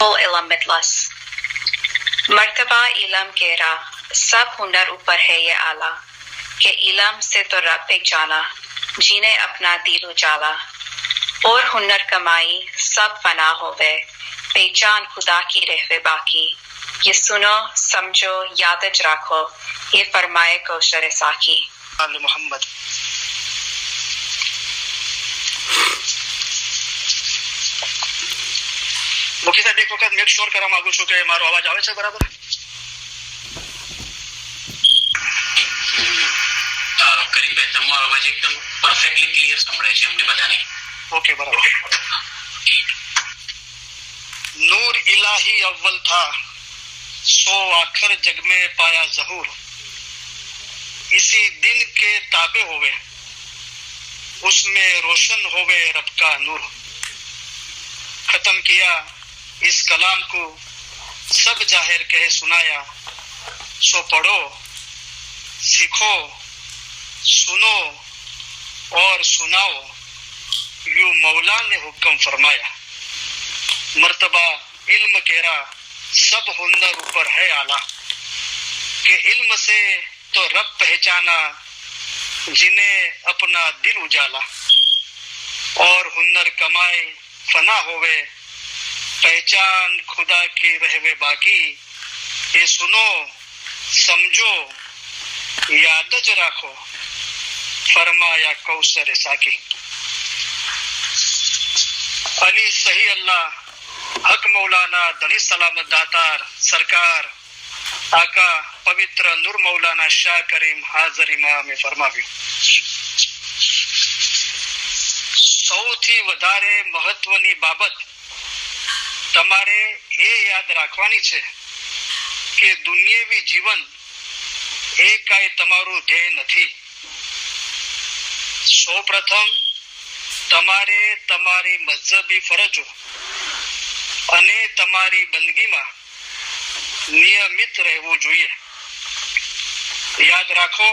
O इलम मितलस मर्तबा इलम केरा सब हुनर ऊपर है ये आला के इलम से तो रब पहचाना जीने अपना दिल उजाला और हुनर कमाई सब फना होवे पहचान खुदा की रहवे बाकी ये सुनो समझो यादच रखो ये फरमाए कौशर साकी मोहम्मद। मुखी साहब एक वक्त મેક શ્યોર કરવા માંગુ છું કે મારો અવાજ આવે છે બરાબર? કરીમભાઈ તમારો અવાજ એકદમ પરફેક્ટલી ક્લિયર સંભળાય છે અમને બધાને. ઓકે બરાબર. नूर इलाही अव्वल था सो आखिर जग में पाया जहूर इसी दिन के ताबे होवे उसमें रोशन होवे रब का नूर। खत्म किया इस कलाम को सब जाहिर कह सुनाया सो पढ़ो सीखो सुनो और सुनाओ यूं मौला ने हुक्म फरमाया। मर्तबा इल्म केरा सब हुनर ऊपर है आला के इल्म से तो रब पहचाना जिन्हें अपना दिल उजाला और हुनर कमाए फना होवे पहचान खुदा की रहवे बाकी ये सुनो समझो याद ज राखो फरमाया कौसर साकी। अली सही अल्लाह हक मौलाना धनी सलामत दातार सरकार आका पवित्र नूर मौलाना शाह करीम हाजर इमामे फरमाव्યું સૌથી વધારે મહત્વની બાબત તમારે એ યાદ રાખવાની છે કે દુનિયાવી જીવન એ કાંઈ તમારું ધ્યેય નથી। સૌપ્રથમ તમારે તમારી મઝહબી ફરજો અને તમારી બંદગીમાં નિયમિત રહેવું જોઈએ। યાદ રાખો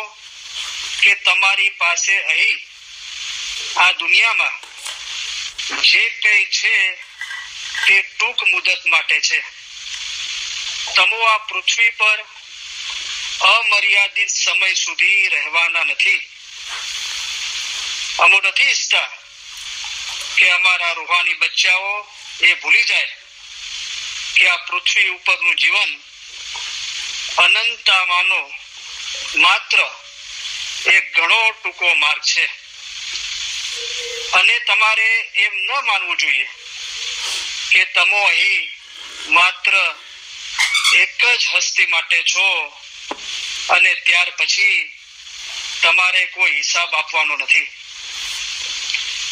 કે તમારી પાસે અહીં આ દુનિયામાં જે કંઈ છે તે ટૂંક મુદત માટે છે। તમે આ પૃથ્વી પર અમર્યાદિત સમય સુધી રહેવાના નથી। અમે નથી ઈચ્છતા કે અમારા રૂહાની બચ્ચાઓ એ ભૂલી જાય કે આ પૃથ્વી ઉપરનું જીવન અનંતમાનો માત્ર એક ઘણો ટૂંકો માર્ગ છે અને તમારે એમ ન માનવું જોઈએ કે તમે અહીં માત્ર એક જ હસ્તી માટે છો અને ત્યાર પછી તમારે કોઈ હિસાબ આપવાનો નથી।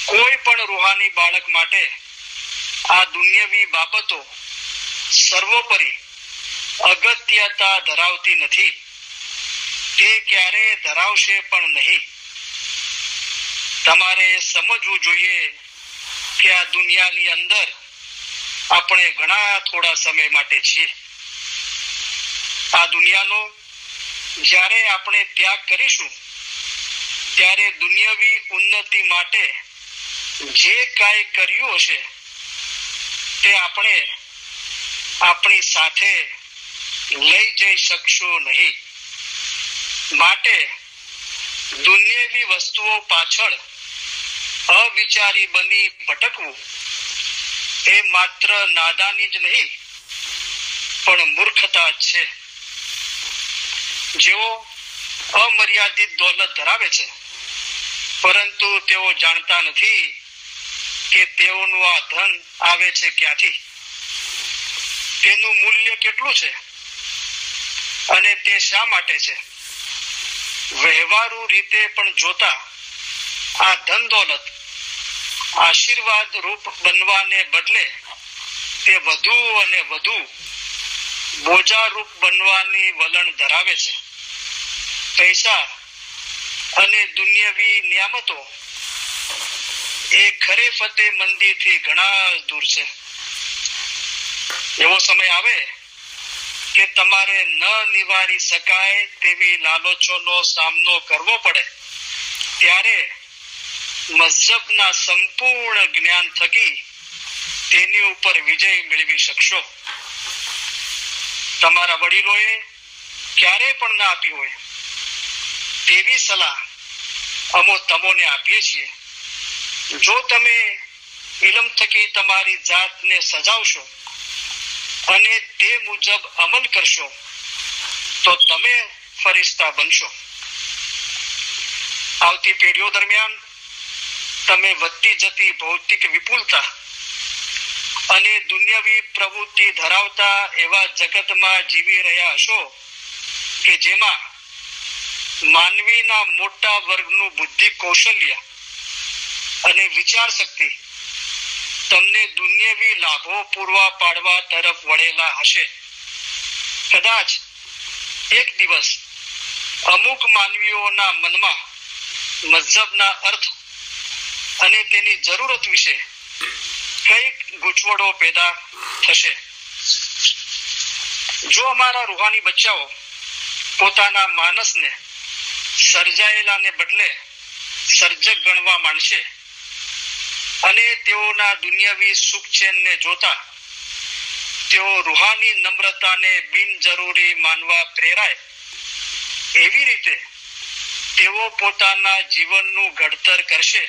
કોઈ પણ રૂહાની બાળક માટે આ દુનિયાવી બાબતો સર્વોપરી અગત્યતા ધરાવતી નથી। તે ક્યારે ધરાવશે પણ નહીં। તમારે સમજવું જોઈએ કે આ દુનિયાની અંદર આપણે ઘણા થોડા સમય માટે છીએ। આ દુનિયાનો જ્યારે આપણે ત્યાગ કરીશું ત્યારે દુનિયાવી ઉન્નતિ માટે જે કાંઈ કર્યું હશે તે આપણે આપણી સાથે લઈ જઈ શકશો નહીં। માટે દુનિયાવી વસ્તુઓ પાછળ અવિચારી બની ભટકવું એ માત્ર નાદાની જ નહીં પણ મૂર્ખતા જ છે। જેઓ અમર્યાદિત દોલત ધરાવે છે પરંતુ તેઓ જાણતા નથી કે તેઓનું આ ધન આવે છે ક્યાંથી, તેનું મૂલ્ય કેટલું છે અને તે શા માટે છે। વ્યવહારુ રીતે પણ જોતા આ ધન દોલત આશીર્વાદ રૂપ બનવાને બદલે તે વધુ અને વધુ બોજા રૂપ બનવાની વલણ ધરાવે છે। પૈસા અને દુનિયાવી નિયામતો એ ખરે ફતે મંદીથી ઘણા દૂર છે। એવો સમય આવે કે તમારે ન નિવારી શકાય તેવી લાલચોનો સામનો કરવો પડે ત્યારે મઝહબના સંપૂર્ણ જ્ઞાન થકી તેની ઉપર વિજય મેળવી શકશો. તમારા વડીલોએ ક્યારેય પણ ના આપી હોય તેવી સલાહ અમો તમોને આપીએ છીએ. જો તમે ઇલમ થકી તમારી જાતને સજાવશો અને તે મુજબ અમલ કરશો તો તમે ફરિશ્તા બનશો. આવતી પેઢીઓ દરમિયાન તમે વધતી જતી ભૌતિક વિપુલતા અને દુનિયાવી પ્રવૃત્તિ ધરાવતા એવા જગતમાં જીવી રહ્યા હશો કે જેમાં માનવીના મોટા વર્ગનું બુદ્ધિ કૌશલ્ય અને વિચાર શક્તિ તમને દુનિયાવી લાભો પૂરવા પાડવા તરફ વળેલા હશે. કદાચ એક દિવસ અમુક માનવીઓના મનમાં મઝહબના અર્થ અને તેની જરૂરત વિશે કઈક ગૂંચવણો પેદા થશે. જો અમારા રૂહાની બચ્ચાઓ પોતાના માનસને સર્જાયેલાને બદલે સર્જક ગણવા માંડશે અને તેઓના દુનિયાવી સુખ ચેનને જોતા તેઓ રૂહાની નમ્રતાને બિનજરૂરી માનવા પ્રેરાય, એવી રીતે તેઓ પોતાના જીવનનું ઘડતર કરશે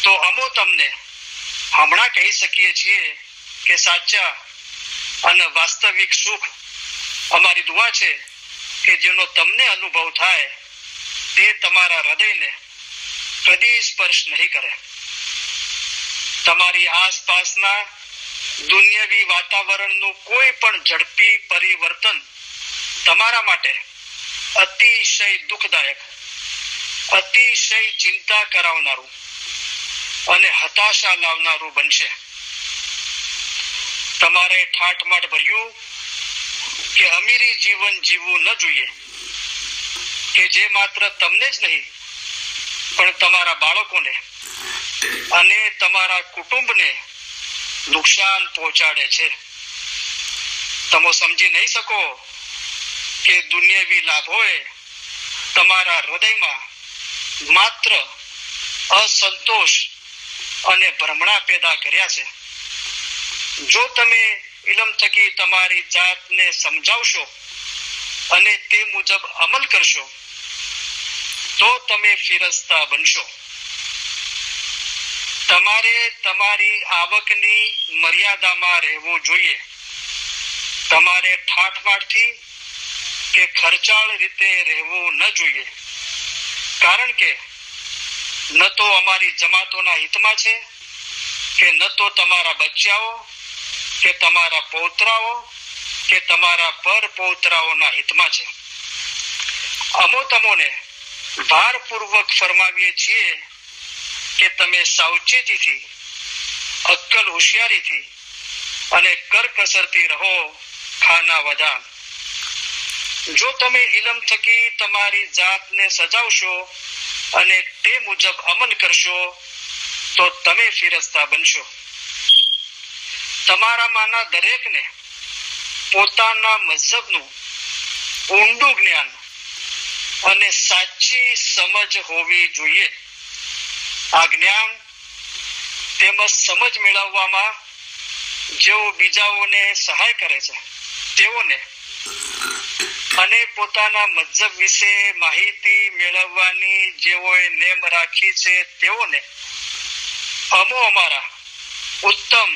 તો અમો તમને હમણાં કહી શકીએ છીએ કે સાચા અને વાસ્તવિક સુખ અમારી દુઆ છે કે જેનો તમને અનુભવ થાય તે તમારા હૃદયને કદી સ્પર્શ નહીં કરે. તમારી આસપાસના દુનિયાવી વાતાવરણનું કોઈ પણ ઝડપી પરિવર્તન તમારા માટે અતિશય દુઃખદાયક, અતિશય ચિંતા કરાવનારું અને હતાશા લાવનારું બનશે. તમારે ઠાઠમાઠ ભર્યું કે અમીરી જીવન જીવવું ન જોઈએ કે જે માત્ર તમને જ નહીં પણ તમારા બાળકોને અને તમારા કુટુંબને નુકસાન પહોંચાડે છે. તમે સમજી નહીં શકો કે દુનિયાવી લાભોએ તમારા હૃદયમાં માત્ર અસંતોષ અને ભ્રમણા પેદા કર્યા છે. જો તમે ઇલમ થકી તમારી જાતને સમજાવશો અને તે મુજબ અમલ કરશો તો તમે ફિરસ્તા બનશો. તમારે તમારી આવકની મર્યાદામાં રહેવું જોઈએ. તમારે ઠાઠમાઠથી કે ખર્ચાળ રીતે રહેવું ન જોઈએ, કારણ કે ન તો અમારી જમાતોના હિતમાં છે કે ન તો તમારા બચ્ચાઓ કે તમારા પૌત્રાઓ કે તમારા પરપૌત્રાઓના હિતમાં છે. અમો તમોને ભારપૂર્વક ફરમાવીએ છીએ કે તમે સાવચેતીથી, અક્કલ હોશિયારીથી અને કરકસરથી રહો ખાના વદાન. જો તમે ઇલમ થકી તમારી જાતને સજાવશો અને તે મુજબ અમલ કરશો તો તમે ફિરસ્તા બનશો. તમારામાંના દરેકને પોતાના મઝહબનું ઊંડું જ્ઞાન અને સાચી સમજ હોવી જોઈએ. આ જ્ઞાન તેમજ સમજ મેળવવામાં જેઓ બીજાઓને સહાય કરે છે તેઓને અને પોતાના મઝહબ વિશે માહિતી મેળવવાની જેઓએ નેમ રાખી છે તેઓને અમો અમારા ઉત્તમ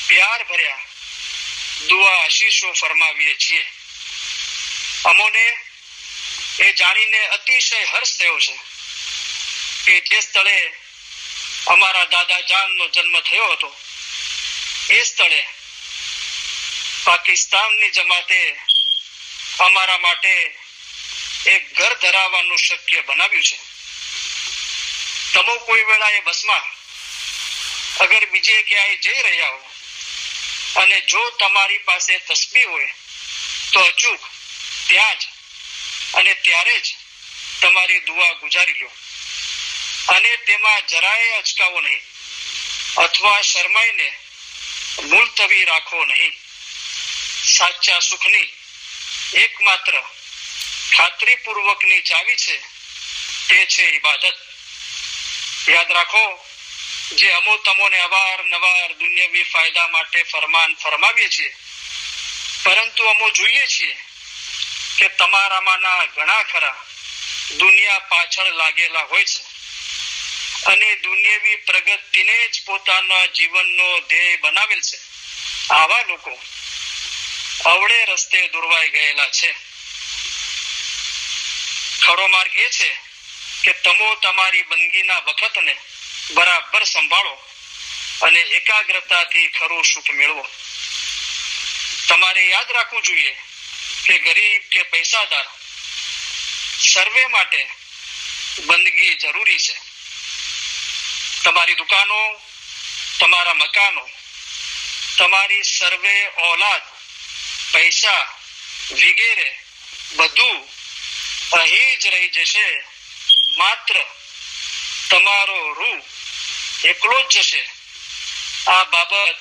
પ્યાર ભર્યા દુઆ આશીષો ફરમાવીએ છીએ. અમોને એ જાણીને અતિશય હર્ષ થયો છે કે જે સ્થળે અમારા દાદા જાનનો જન્મ થયો હતો એ સ્થળે પાકિસ્તાનની જમાતે અમારા માટે એક ઘર ધરાવવાનું શક્ય બનાવ્યું છે. તમે કોઈ વેળાએ બસમાં અગર બીજે ક્યાંય જઈ રહ્યા હો અને જો તમારી પાસે તસ્બીહ હોય તો અચૂક ત્યાં જ અને ત્યારે જ તમારી દુઆ ગુજારી લો અને તેમાં જરાય અચકાવો નહીં અથવા શરમાઈને મુલતવી રાખો નહીં. સાચા સુખની એકમાત્ર ખાતરીપૂર્વકની ચાવી છે તે છે ઇબાદત. યાદ રાખો જે અમો તમોને અવારનવાર દુનિયાવી ફાયદા માટે ફરમાવીએ છીએ, પરંતુ અમો જોઈએ છીએ કે તમારામાંના ઘણા ખરા દુનિયા પાછળ લાગેલા હોય છે અને દુનિયાવી પ્રગતિને જ પોતાના જીવનનો ધ્યેય બનાવેલ છે. આવા લોકો અવળે રસ્તે દોરવાઈ ગયેલા છે. ખરો માર્ગ એ છે કે તમો તમારી બંદગીના વખતને બરાબર સંભાળો અને એકાગ્રતાથી ખરું સુખ મેળવો. તમારે યાદ રાખવું જોઈએ કે ગરીબ કે પૈસાદાર સર્વે માટે બંદગી જરૂરી છે. તમારી દુકાનો, તમારા મકાનો, તમારી સર્વે ઓલાદ, પૈસા વગેરે બધું અહીં જ રહી જશે. માત્ર તમારો રૂહ એકલો જ જશે. આ બાબત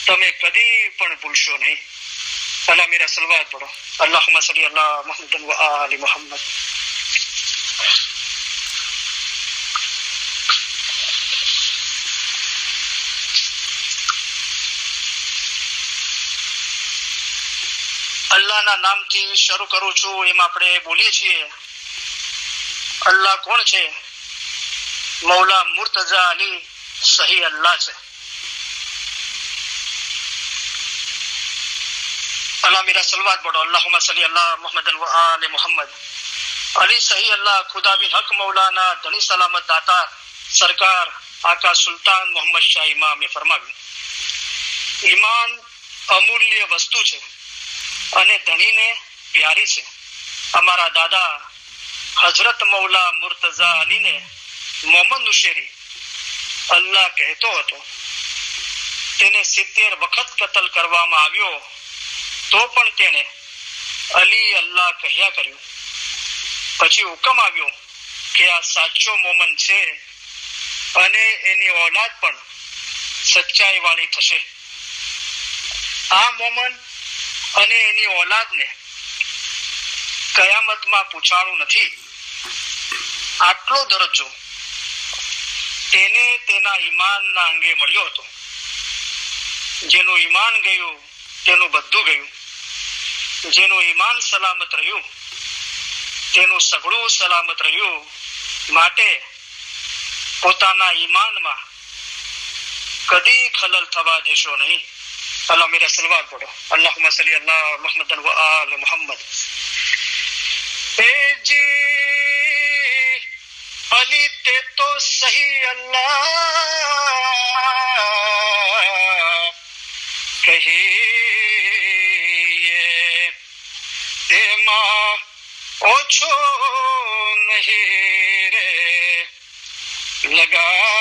તમે કદી પણ ભૂલશો નહીં. અલ્લાહ મેરા સલવાત પઢો. અલ્લાહુમ્મા સલ્લી અલા મુહમ્મદ વ આલી મુહમ્મદ. અલ્લાહના નામથી શરૂ કરું છું. એમ આપણે બોલીએ છીએ. અલ્લાહ કોણ છે? મૌલા મુર્તઝા અલી સહી અલ્લાહ છે. અલ્લાહ મેરા સલવાત પઢો. અલ્લાહુમ્મા સલ્લી અલા મુહમ્મદ વ આલી મુહમ્મદ. અલી સહી અલ્લાહ ખુદા બિન હક મૌલાના ધણી સલામત દાતા સરકાર આકા સુલતાન મોહમ્મદ શાહ ઇમામે ફરમાવ્યું, ઈમાન અમૂલ્ય વસ્તુ છે અને ધણીને પ્યારી છે. અમારા દાદા હજરત મૌલા મુર્તઝા અલીને મોહમ્મદ નુશેરી અલ્લાહ કહેતો હતો. તેને 70 વખત કતલ કરવામાં આવ્યો તો પણ તેને અલી અલ્લાહ કહ્યા કર્યું. પછી હુકમ આવ્યો કે આ સાચો મોમન છે અને એની ઓલાદ પણ સચ્ચાઈ વાળી થશે. આ મોમન અને એની ઓલાદને કયામતમાં પૂછાણું નથી. આટલો દરજ્જો તેને તેના ઈમાનના અંગે મળ્યો હતો. જેનું ઈમાન ગયું તેનું બધું ગયું. જેનું ઈમાન સલામત રહ્યું તેનું સઘળું સલામત રહ્યું. માટે પોતાના ઈમાનમાં કદી ખલલ થવા દેશો નહીં. અલ્લાહ મેરા સલવાત પઢો. અલ્લાહુમ્મા સલ્લી અલા મુહમ્મદ વ આલી મુહમ્મદ. એ જી અલી તે તો સહી અલ્લાહ કહીએ, તેમાં ઓછો નહીં રે લગાર.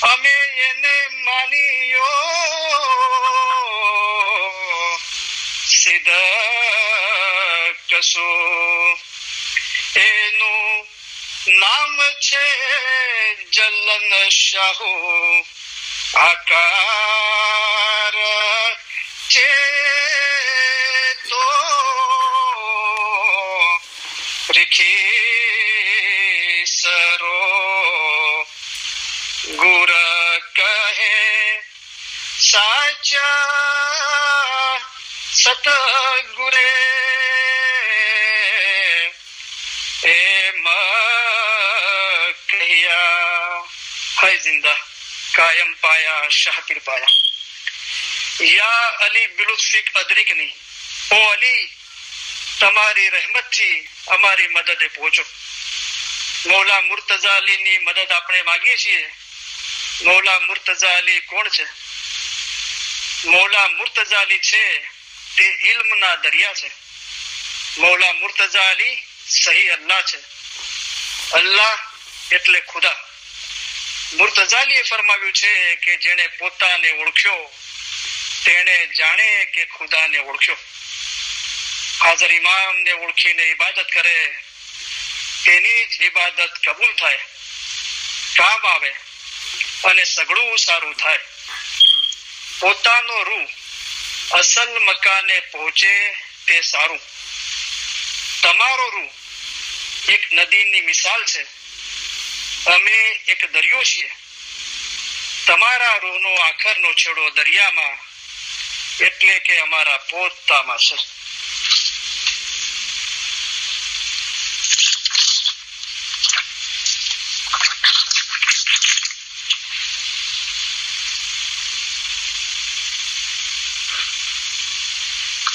અમે એને માનીયો સિદ્ધ કશું. એનું નામ છે જલન શાહુ આકાર છે તો રીખી સરો ગુર કહે સાચા સતગુરે એમ કહ્યા. હૈ જિંદા કાયમ પાયા શાહ પીર પાયા. યા અલી બિલુત્ફિક અદરિકની. ઓ અલી, તમારી રહેમતથી અમારી મદદે પહોંચો. મૌલા મુર્તઝા અલીની મદદ આપણે માંગીએ છીએ. મૌલા મુર્તઝા અલી કોણ છે? મૌલા મુર્તઝા અલી છે તે ઇલ્મના દરિયા છે. મૌલા મુર્તઝા અલી સહી અલ્લાહ છે. અલ્લાહ એટલે ખુદા. મુર્તઝા અલીએ ફરમાવ્યું છે કે જેણે પોતાને ઓળખ્યો તેણે જાણે કે ખુદાને ઓળખ્યો. હાજર ઇમામને ઓળખીને ઇબાદત કરે તેની જ ઇબાદત કબૂલ થાય, કામ આવે અને સઘળું સારું થાય. પોતાનો રૂહ અસલ મકાને પહોંચે તે સારું. તમારો રૂહ એક નદીની મિસાલ છે અમે એક દરિયો છીએ, તમારા રૂહનો આખરનો છેડો દરિયામાં, એટલે કે અમારા પોતામાં છે.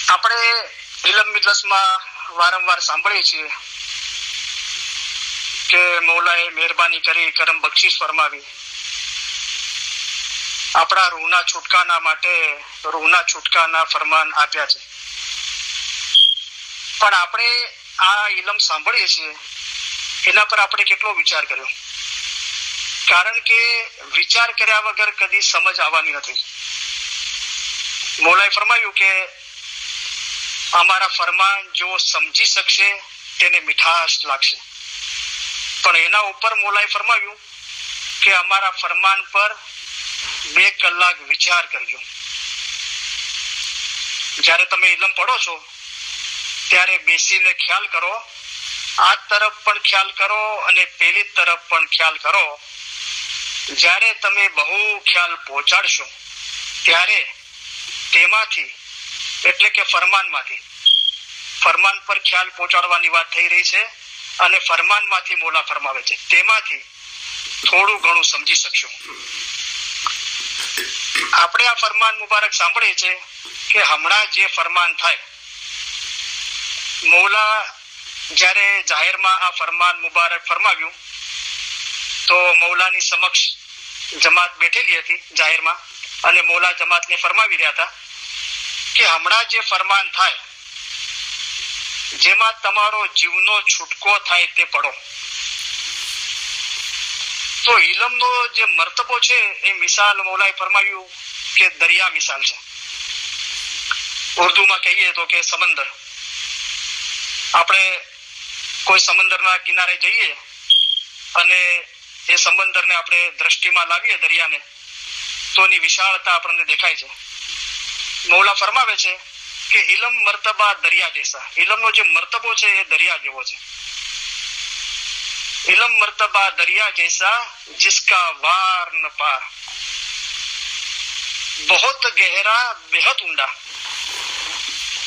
આપણે ઇલમ મિજલસમાં વારંવાર સાંભળીએ છીએ કે મૌલાએ મહેરબાની કરી, કરમ બક્ષિસ ફરમાવી, આપણા રૂહના છુટકાના માટે રૂહના છુટકાના ફરમાન આપ્યા છે. પણ આપણે આ ઇલમ સાંભળીએ છીએ એના પર આપણે કેટલો વિચાર કર્યો? કારણ કે વિચાર કર્યા વગર કદી સમજ આવવાની નથી. મૌલાએ ફરમાવ્યું કે અમારા ફરમાન જો સમજી શકશે તેને મીઠાશ લાગશે, પણ એના ઉપર મૌલાએ ફરમાવ્યું કે અમારા ફરમાન પર 2 કલાક વિચાર કરજો. જ્યારે તમે ઇલમ પડો છો ત્યારે બેસીને ખ્યાલ કરો, આ તરફ પણ ખ્યાલ કરો અને પેલી તરફ પણ ખ્યાલ કરો. જ્યારે તમે બહુ ખ્યાલ પહોંચાડશો ત્યારે તેમાંથી, એટલે કે ફરમાનમાંથી, ફરમાન પર ખ્યાલ પહોંચાડવાની વાત થઈ રહી છે અને ફરમાનમાંથી મૌલા ફરમાવે છે, તેમાંથી થોડું ઘણું સમજી શકશો. આપણે આ ફરમાન મુબારક સાંભળીએ છે કે હમણાં જે ફરમાન થાય, મૌલા જ્યારે જાહેરમાં આ ફરમાન મુબારક ફરમાવ્યું તો મૌલાની સમક્ષ જમાત બેઠેલી હતી જાહેરમાં, અને મૌલા જમાતને ફરમાવી રહ્યા હતા કે હમણાં જે ફરમાન થાય જેમાં તમારો જીવનો છૂટકો થાય તે પડો. તો ઇલમનો જે મર્તબો છે એ મિસાલ મૌલાએ ફરમાવ્યું કે દરિયા મિસાલ છે. ઉર્દુમાં કહીએ તો કે સમંદર. આપણે કોઈ સમંદરના કિનારે જઈએ અને એ સમંદરને આપણે દ્રષ્ટિમાં લાવીએ, દરિયાને, તો એની વિશાળતા આપણને દેખાય છે. મૌલા ફરમાવે છે કે ઇલમ મર્તબા દરિયા જૈસા. ઇલમનો જે મર્તબો છે એ દરિયા જેવો છે. ઇલમ મર્તબા દરિયા જૈસા जिसका वार न पार, बहुत गहरा बेहद ઊંડા.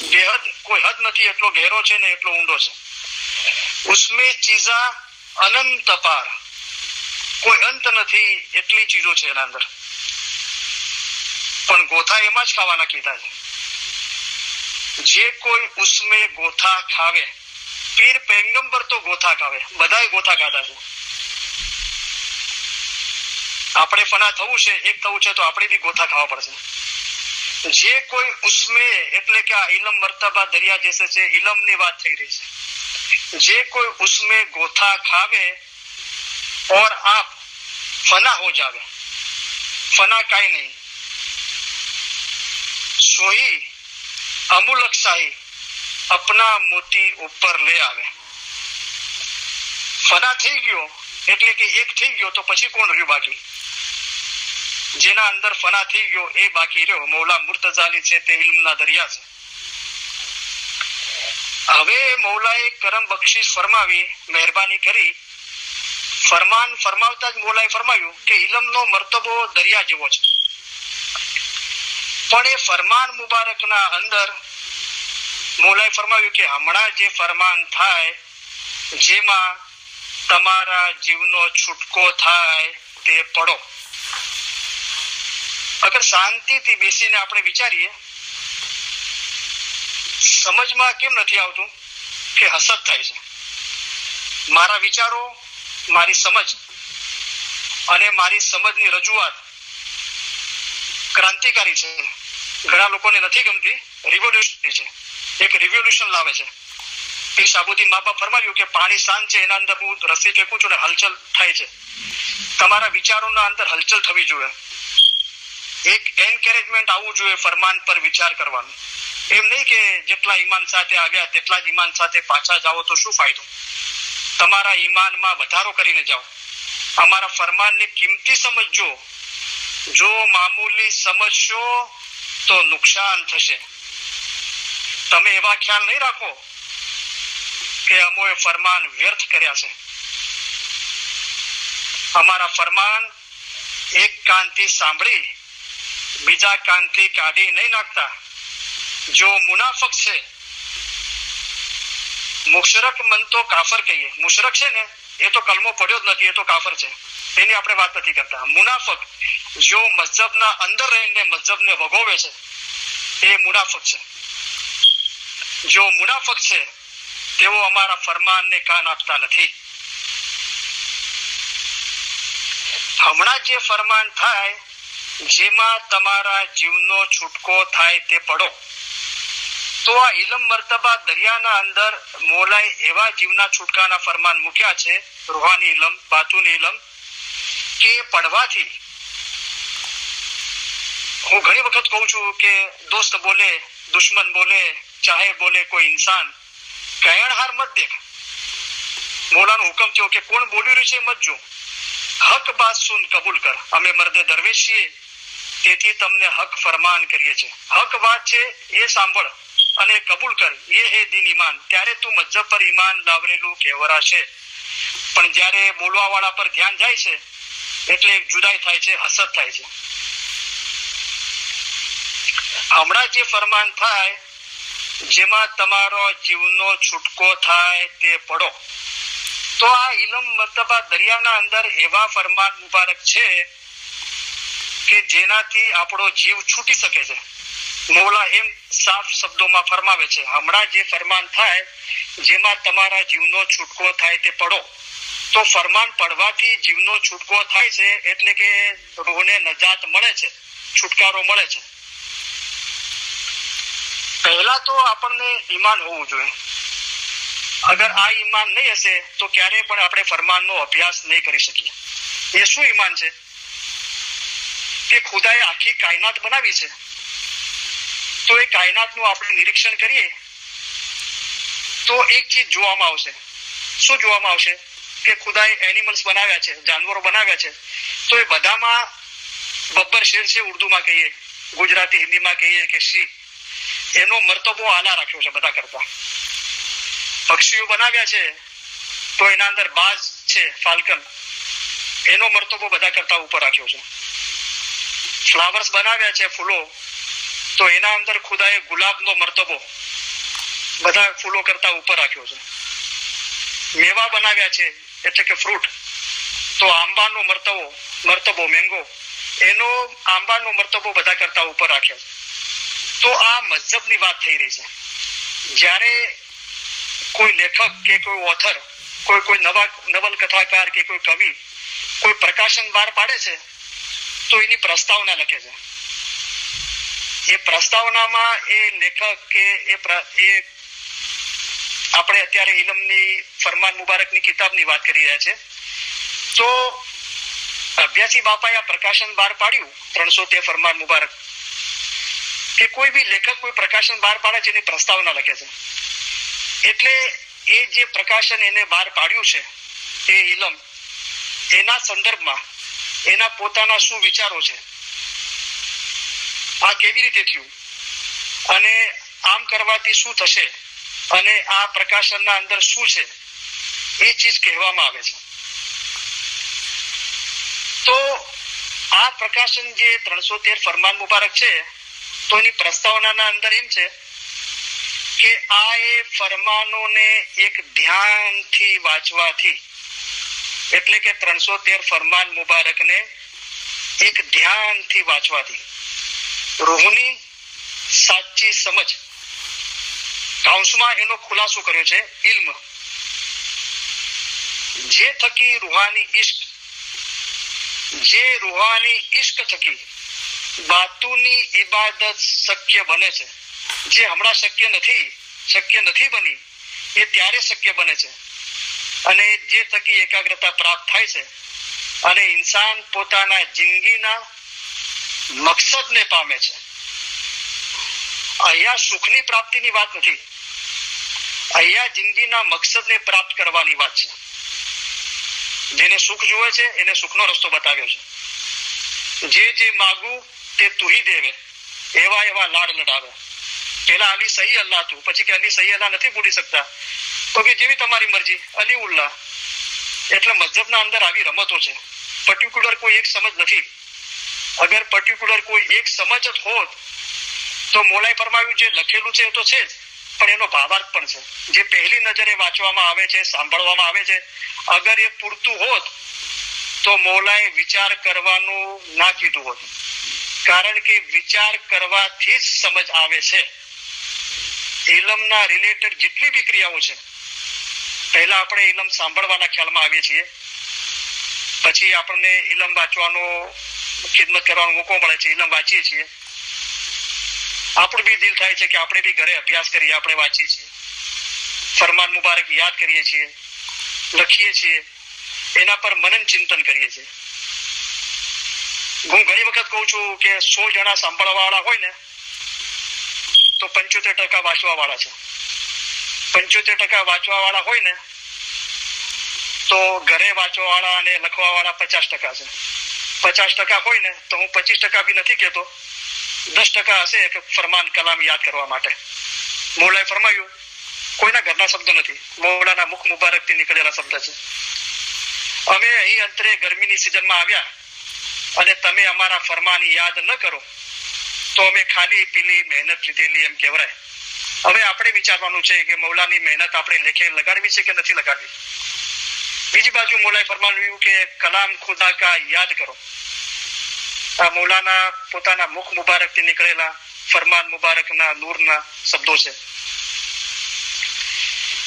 બેહદ કોઈ હદ નથી, એટલો ગહેરો છે ને એટલો ઊંડો છે. ઉસમે ચીઝા અનંત પાર, કોઈ અંત નથી, એટલી ચીજો છે એના અંદર. પણ ગોથા એમાં જ ખાવાના કીધા છે. જે કોઈ ઉસમે ગોથા ખાવે, પીર પૈગંબર તો ગોથા ખાવે, બધાએ ગોથા ખાધા છે. આપણે ફના થવું છે, એક થવું છે, તો આપણે બી ગોથા ખાવા પડશે. જે કોઈ ઉસમે, એટલે કે આ ઇલમ મર્તબા દરિયા જૈસે છે, ઇલમની વાત થઈ રહી છે. જે કોઈ ઉસમે ગોથા ખાવે और आप फना हो जावे, फना काई नहीं, सोही अमुलक शाही अपना मोती ઉપર લે આવે. ફના થઈ ગયો એટલે કે એક થઈ ગયો તો પછી કોણ રહ્યું બાકી? જેના અંદર ફના થઈ ગયો એ બાકી રહ્યો. મૌલા મુર્તઝાલી છે તે ઇલ્મના દરિયા છે. હવે મૌલાએ કરમ બક્ષિસ ફરમાવી, મહેરબાની કરી. ફરમાન ફરમાવતા જ મૌલાએ ફરમાવ્યું કે ઇલમનો મર્તબો દરિયા જેવો છે, પણ એ ફરમાન મુબારકના અંદર મૌલાએ ફરમાવ્યું કે હમણાં જે ફરમાન થાય જેમાં તમારા જીવનો છૂટકો થાય તે પડો. અગર શાંતિથી બેસીને આપણે વિચારીએ, સમજમાં કેમ નથી આવતું કે હસદ થાય છે. મારા વિચારો, મારી સમજ અને મારી સમજની રજૂઆત ક્રાંતિકારી છે. ઘણા લોકોને નથી ગમતી, રિવોલ્યુશનરી છે, એક રિવોલ્યુશન લાવે છે. પીર સાબુદ્દીન મા બાપ ફરમાવ્યું કે પાણી શાંત છે, એના અંદર હું રસી ફેંકું છું ને હલચલ થાય છે. તમારા વિચારોના અંદર હલચલ થવી જોઈએ. એક એન્કરેજમેન્ટ આવવું જોઈએ ફરમાન પર વિચાર કરવાનું. એમ નહીં કે જેટલા ઈમાન સાથે આવ્યા તેટલા જ ઈમાન સાથે પાછા જાઓ તો શું ફાયદો? તમારા ઈમાનમાં વધારો કરીને જાઓ. અમારા ફરમાનને કિંમતી સમજજો. જો મામૂલી સમજશો તો નુકસાન થશે. તમે એવા ખ્યાલ નહીં રાખો કે અમોએ ફરમાન વ્યર્થ કર્યા છે. અમારા ફરમાન એક કાનથી સાંભળી બીજા કાનથી કાઢી નહીં નાખતા. જો મુનાફક છે, મુશરક મન તો કાફર કહીએ. મુશરક છે ને એ તો કલમો પડ્યો જ નથી, એ તો કાફર છે, એની આપણે વાત નથી કરતા. મુનાફક જો મઝહબના અંદર રહીને મઝહબને વગોવે છે એ મુનાફક છે. જો મુનાફક છે તેઓ અમારા ફરમાનને કાન આપતા નથી. હમણાં જે ફરમાન થાય જેમાં તમારા જીવનો છૂટકો થાય તે પડો. તો આ ઇલમ મર્તબા દરિયાના અંદર મોલાએ એવા જીવના છૂટકાના ફરમાન મૂક્યા છે, રૂહાની ઇલમ, બાતુની ઇલમ, કે પડવાથી હું ઘણી વખત કહું છું કે દોસ્ત બોલે, દુશ્મન બોલે, ચાહે બોલે કોઈ ઇન્સાન, કયાણહાર મત દેખ. મોલાનો હુકમ થયો કે કોણ બોલી રહ્યું છે મત જો, હક બાત સુન કબૂલ કર. અમે મર્દે દરવેશ છીએ તેથી તમને હક ફરમાન કરીએ છીએ. હક વાત છે એ સાંભળ અને કબૂલ કર. એ હે દીન ઈમાન. ત્યારે તું મજ્જબ પર ઈમાન લાવરેલું કહેવરા છે. પણ જ્યારે બોલવા વાળા પર ધ્યાન જાય છે એટલે જુદાઈ થાય છે, હસદ થાય છે. હમણાં જે ફરમાન થાય જેમાં તમારો જીવનો છૂટકો થાય તે પડો. તો આ ઇલમ મર્તબા દરિયાના અંદર એવા ફરમાન મુબારક છે કે જેનાથી આપણો જીવ છૂટી શકે છે. મૌલા એમ સાફ શબ્દોમાં ફરમાવે છે, હમણાં જે ફરમાન થાય જેમાં તમારા જીવનો છૂટકો થાય તે પડો. તો ફરમાન પડવાથી જીવનો છૂટકો થાય છે એટલે કે રૂહને નજાત મળે છે, છુટકારો મળે છે. પહેલા તો આપણને ઈમાન હોવું જોઈએ. અગર આ ઈમાન નહીં હશે તો ક્યારેય પણ આપણે ફરમાનનો અભ્યાસ નહીં કરી શકીએ. એ શું ઈમાન છે કે ખુદાએ આખી કાયનાત બનાવી છે, તો એ કાયનાતનું આપણે નિરીક્ષણ કરીએ તો એક ચીજ જોવામાં આવશે. શું જોવામાં આવશે કે ખુદાએ એનિમલ્સ બનાવ્યા છે, જાનવરો બનાવ્યા છે, તો એ બધામાં બબ્બર શેર છે, ઉર્દુમાં કહીએ, ગુજરાતી હિન્દીમાં કહીએ કે શી, એનો મર્તબો આલા રાખ્યો છે બધા કરતા. પક્ષીઓ બનાવ્યા છે તો એના અંદર બાજ છે, ફાલ્કન, એનો મર્તબો બધા કરતા ઉપર રાખ્યો છે. ફ્લાવર્સ બનાવ્યા છે, ફૂલો, તો એના અંદર ખુદાએ ગુલાબનો મર્તબો બધા ફૂલો કરતા ઉપર રાખ્યો છે. મેવા બનાવ્યા છે એટલે કે ફ્રૂટ, તો આંબાનો મર્તબો મેંગો, એનો આંબાનો મર્તબો બધા કરતા ઉપર રાખ્યો છે. તો આ મઝહબની વાત થઈ રહી છે. જ્યારે કોઈ લેખક કે કોઈ ઓથર, કોઈ નવલકથાકાર કે કોઈ કવિ કોઈ પ્રકાશન બહાર પાડે છે તો એની પ્રસ્તાવના લખે છે. એ પ્રસ્તાવનામાં એ લેખક કે એ આપણે અત્યારે ઇલમની ફરમાન મુબારકની કિતાબની વાત કરી રહ્યા છે, તો અભ્યાસી બાપાએ આ પ્રકાશન બહાર પાડ્યું 313 ફરમાન મુબારક, કે કોઈ બી લેખક કોઈ પ્રકાશન બહાર પાડે છે એની પ્રસ્તાવના લખે છે. એટલે એ જે પ્રકાશન એને બહાર પાડ્યું છે એ ઇલમ, એના સંદર્ભમાં એના પોતાના શું વિચારો છે, આ કેવી રીતે થયું અને આમ કરવાથી શું થશે અને આ પ્રકાશનના અંદર શું છે, એ ચીજ કહેવામાં આવે છે. તો આ પ્રકાશન જે 313 ફરમાન મુબારક છે, તો એની પ્રસ્તાવનાના અંદર એમ છે કે આ એ ફરમાનોને એક ધ્યાનથી વાંચવાથી, એટલે કે 313 ફરમાન મુબારકને એક ધ્યાનથી વાંચવાથી રૂહની સાચી સમજ, કાઉન્સમાં એનો ખુલાસો કર્યો છે ઇલ્મ, જે થકી રૂહાની ઇશ્ક થકી બાતુની ઇબાદત શક્ય બને છે. જે હમણાં શક્ય નથી બની, એ ત્યારે શક્ય બને છે. અને જે થકી એકાગ્રતા પ્રાપ્ત થાય છે અને ઇન્સાન પોતાના જિંદગીના મકસદને પામે છે. અહીંયા સુખની પ્રાપ્તિની વાત નથી, અહીંયા જિંદગીના મકસદને પ્રાપ્ત કરવાની વાત છે. જેને સુખ જોવે છે એને સુખનો રસ્તો બતાવ્યો છે. જે માગું તે તુહી દેવે, એવા લાડ લડાવે. પેલા અલી સહી અલ્લાહ તું, પછી કે અલી સહી અલ્લાહ નથી બોલી શકતા, તો કે જેવી તમારી મરજી અલી ઉલ્લાહ. એટલે મઝહબના અંદર આવી રમતો છે. પર્ટિક્યુલર કોઈ એક સમજ નથી. અગર પર્ટિક્યુલર કોઈ એક સમજ જ હોત તો મોલાએ ફરમાવ્યું જે લખેલું છે એ તો છે જ, પણ એનો ભાવાર્થ પણ છે. જે પહેલી નજરે વાંચવામાં આવે છે, સાંભળવામાં આવે છે, અગર એ પૂરતું હોત તો મોલાએ વિચાર કરવાનું ના કીધું હોત. કારણ કે વિચાર કરવાથી જ સમજ આવે છે. ઇલમના રિલેટેડ જેટલી બી ક્રિયાઓ છે, પહેલા આપણે ઇલમ સાંભળવાના ખ્યાલમાં આવીએ છીએ, પછી આપણને ઇલમ વાંચવાનો ખિદમત કરવાનો મોકો મળે છે, ઇલમ વાંચીએ છીએ, આપણું બી દિલ થાય છે કે આપણે બી ઘરે અભ્યાસ કરીએ, આપણે વાંચીએ છીએ, ફરમાન મુબારક યાદ કરીએ છીએ, લખીએ છીએ, એના પર મનન ચિંતન કરીએ છીએ. હું ઘણી વખત કહું છું કે 100 જણા સાંભળવા વાળા હોય ને તો 75% વાંચવા વાળા છે. 75% વાંચવા વાળા હોય ને તો ઘરે વાંચવા વાળા અને લખવા વાળા 50% છે. 50% હોય ને તો હું 25% બી નથી કહેતો, 10% હશે કે ફરમાન કલામ યાદ કરવા માટે. મૌલાએ ફરમાયું કોઈના ઘરના શબ્દ નથી, મૌલાના મુખ મુબારકથી નીકળેલા શબ્દ છે. અમે અહીં અંતરે ગરમીની સિઝનમાં આવ્યા અને તમે અમારા ફરમાન યાદ ન કરો તો અમે ખાલી પીલી મહેનત લીધેલી એમ કહેવાય. હવે આપણે વિચારવાનું છે કે મૌલાની મહેનત આપણે લેખે લગાડવી છે કે નથી લગાડવી. બીજી બાજુ મૌલાએ ફરમાવ્યું કે કલામ ખુદા કા યાદ કરો. આ મૌલાના પોતાના મુખ મુબારકથી નીકળેલા ફરમાન મુબારકના નૂરના શબ્દો છે.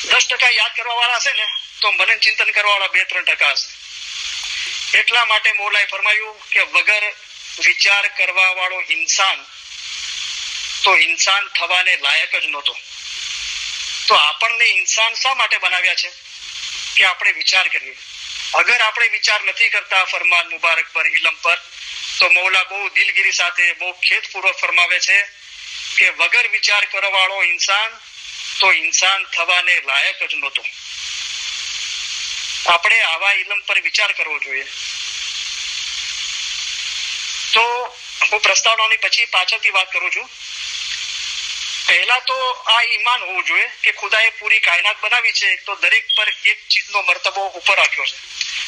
10% યાદ કરવા વાળા હશે ને તો મનન ચિંતન કરવા વાળા 2-3% હશે. એટલા માટે મૌલાએ ફરમાયું કે વગર વિચાર કરવા વાળો ઇન્સાન તો ઇન્સાન થવાને લાયક જ નહોતો. તો આપણને ઇન્સાન શા માટે બનાવ્યા છે કે આપણે વિચાર કરીએ. અગર આપણે વિચાર નથી કરતા ફરમાન મુબારક પર, ઇલમ પર, તો મૌલા બહુ દિલગીરી સાથે, બહુ ખેદપૂર્વક ફરમાવે છે કે વગર વિચાર કરવા વાળો ઇન્સાન તો ઇન્સાન થવાને લાયક જ નહોતો. આપણે આવા ઇલમ પર વિચાર કરવો જોઈએ. તો હું પ્રસ્તાવનાની પછી પાછળથી વાત કરું છું. પહેલા તો આ ઈમાન હોવું જોઈએ કે ખુદાએ પૂરી કાયનાત બનાવી છે તો દરેક પર એક ચીજનો મર્તબો ઉપર રાખ્યો છે.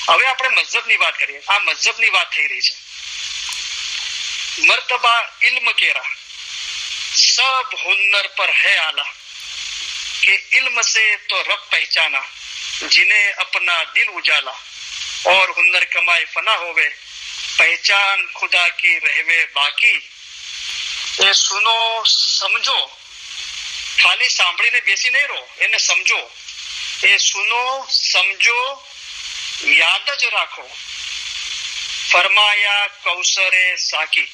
હવે આપણે મઝહબની વાત કરીએ. આ મઝહબની વાત થઈ રહી છે. मर्तबा इल्म केरा सब हुन्नर पर है आला कि इल्म से तो रब पहचाना जिन्हें अपना दिल उजाला और हुन्नर कमाए फना होवे पहचान खुदा की रहवे बाकी. એ સુનો, સમજો, ખાલી સાંભળીને બેસી નહીં રહો, એને સમજો. એ સુનો, સમજો, યાદ જ રાખો. ફરમાયા કૌસરે સાકી.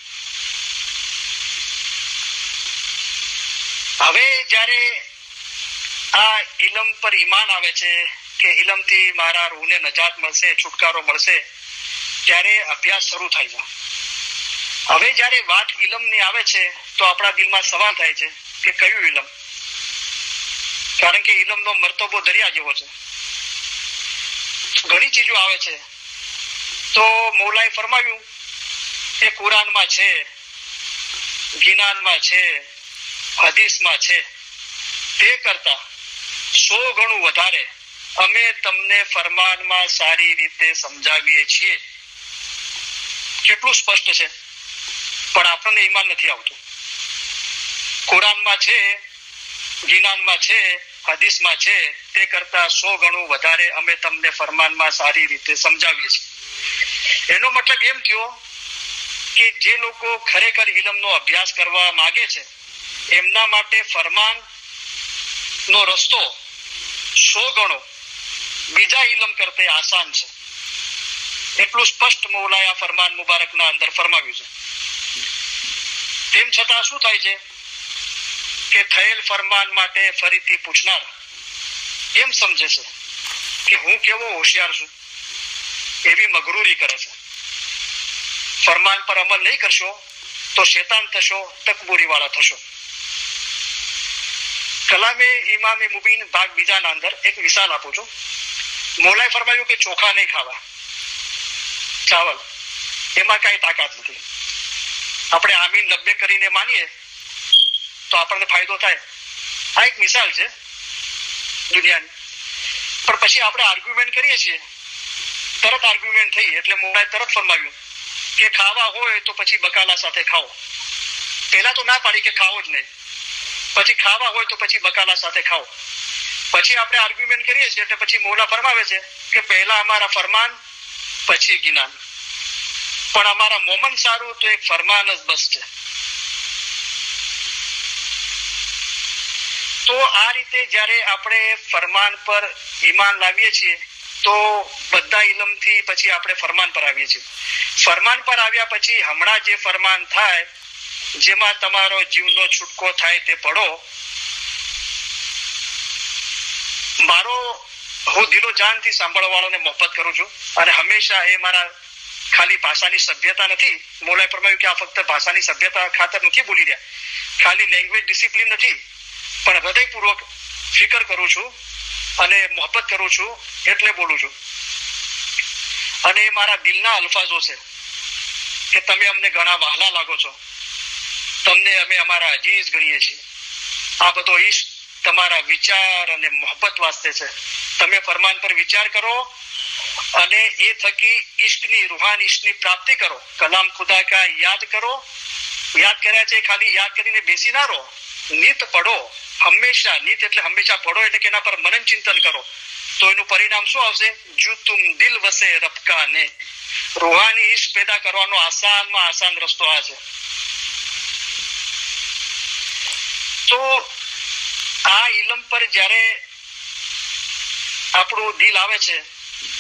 હવે જ્યારે આ ઇલમ પર ઈમાન આવે છે કે ઇલમથી મારા રૂહને નજાત મળશે, છુટકારો મળશે, ત્યારે અભ્યાસ શરૂ થાય છે. હવે જ્યારે વાત ઇલમની આવે છે તો આપણા દિલમાં સવાલ થાય છે કે કયું ઇલમ? કારણ કે ઇલમનો મર્તબો દરિયા જેવો છે, ઘણી ચીજો આવે છે. તો મૌલાએ ફરમાવ્યું કે કુરાનમાં છે, ગિનાનમાં છે, હદીસમાં છે, તે કરતા 100 ગણું વધારે અમે તમને ફરમાનમાં સારી રીતે સમજાવીએ છીએ. કેટલું સ્પષ્ટ છે, પણ આપણને ઈમાન નથી આવતું. કુરાનમાં છે, ગિનાનમાં છે, હદીસમાં છે, તે કરતા 100 ગણું વધારે અમે તમને ફરમાનમાં સારી રીતે સમજાવીએ છીએ. એનો મતલબ એમ થયો કે જે લોકો ખરેખર ઇલમનો અભ્યાસ કરવા માંગે છે એમના માટે ફરમાન નો રસ્તો 100 ગણો બીજા ઇલમ કરતે આસાન છે. એટલું સ્પષ્ટ મૌલાએ આ ફરમાન મુબારકના અંદર ફરમાવ્યું છે. તેમ છતાં શું થાય છે કે થયેલ ફરમાન માટે ફરીથી પૂછનાર એમ સમજે છે કે હું કેવો હોશિયાર છું, એવી મગરૂરી કરે છે. ફરમાન પર અમલ નહીં કરશો તો શેતાન થશો, તકબૂરી વાળા થશો. કલામે ઇમામે મુબીન ભાગ બીજાના અંદર એક મિસાલ આપું છું. મૌલાએ ફરમાવ્યું કે ચોખા નહીં ખાવા, ચાવલ, એમાં કઈ તાકાત નથી. આપણે આમીન લબ્બે કરીને માનીએ તો આપણને ફાયદો થાય. આ એક મિસાલ છે દુનિયાની. પણ પછી આપણે આર્ગ્યુમેન્ટ કરીએ છીએ તરત આર્ગ્યુમેન્ટ થઈ એટલે મોલાએ તરત ફરમાવ્યું કે ખાવા હોય તો પછી બકાલા સાથે ખાઓ. પહેલા તો ના પાડી કે ખાવો જ નહીં, પછી ખાવા હોય તો પછી બકાલા સાથે ખાઓ. પછી આપણે આર્ગ્યુમેન્ટ કરીએ છીએ એટલે પછી મોલા ફરમાવે છે કે પહેલા અમારા ફરમાન પછી જ્ઞાન, પણ અમારા મોમન સારું તો એક ફરમાન જ બસ છે. તો આ રીતે જ્યારે આપણે ફરમાન પર ઈમાન લાવીએ છીએ તો બધા ઇલમથી પછી આપણે ફરમાન પર આવીએ છીએ. ફરમાન પર આવ્યા પછી હમણાં જે ફરમાન થાય જેમાં તમારો જીવનો છૂટકો થાય તે પડો. હું દિલો જાનથી સાંભળવા વાળાને મોહબ્બત કરું છું અને હંમેશા એ મારા ખાલી ભાષાની સભ્યતા નથી. મોલાએ ફરમાવ્યું કે આ ફક્ત ભાષાની સભ્યતા ખાતર નથી બોલી રહ્યા, ખાલી લેંગ્વેજ ડિસિપ્લિન નથી, પણ હૃદયપૂર્વક ફિકર કરું છું અને મોહબ્બત કરું છું એટલે બોલું છું. અને મારા દિલના અલ્ફાઝો છે કે તમે અમને ઘણા વહાલા લાગો છો, તમને અમે અમારા અજીઝ ગણીએ છીએ. આ બધો ઈશ્ક તમારા વિચાર અને મોહબ્બત વાસ્તે છે. તમે ફરમાન પર વિચાર કરો અને એ થકી ઈશ્કની રૂહાની ઈશ્કની પ્રાપ્તિ કરો. કલામ ખુદા કા યાદ કરો. યાદ કર્યા છે ખાલી યાદ કરીને બેસી ના રહો, નિત પડો. હંમેશા નિત એટલે હંમેશા પડો એટલે કે એના પર મનન ચિંતન કરો. તો એનું પરિણામ શું આવશે? જો તુમ દિલ વસે રબકા ને. રૂહાની ઈશ્ક પેદા કરવાનો આસાનમાં આસાન રસ્તો આ છે. તો આ ઇલમ પર જ્યારે આપણું દિલ આવે છે,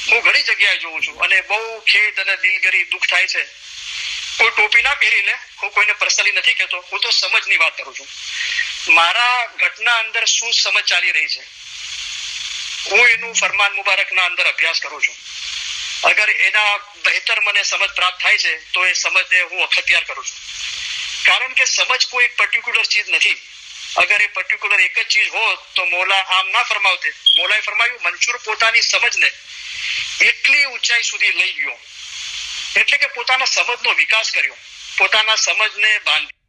હું ઘણી જગ્યાએ જોઉં છું અને બહુ ખેદ અને દિલગીરી દુઃખ થાય છે. કોઈ ટોપી ના પહેરી લે, હું કોઈને પર્સનલી નથી કહેતો, હું તો સમજની વાત કરું છું. મારા ઘટના અંદર શું સમજ ચાલી રહી છે હું એનું ફરમાન મુબારકના અંદર અભ્યાસ કરું છું. અગર એના બહેતર મને સમજ પ્રાપ્ત થાય છે તો એ સમજને હું અખત્યાર કરું છું. કારણ કે સમજ કોઈ એક પર્ટિક્યુલર ચીજ નથી. અગર એ પર્ટિક્યુલર એક જ ચીજ હોત તો મોલા આમ ના ફરમાવતે. મોલાએ ફરમાવ્યું મંસૂર પોતાની સમજને એટલી ઊંચાઈ સુધી લઈ ગયો એટલે કે પોતાના સમજનો વિકાસ કર્યો, પોતાના સમજને બાંધી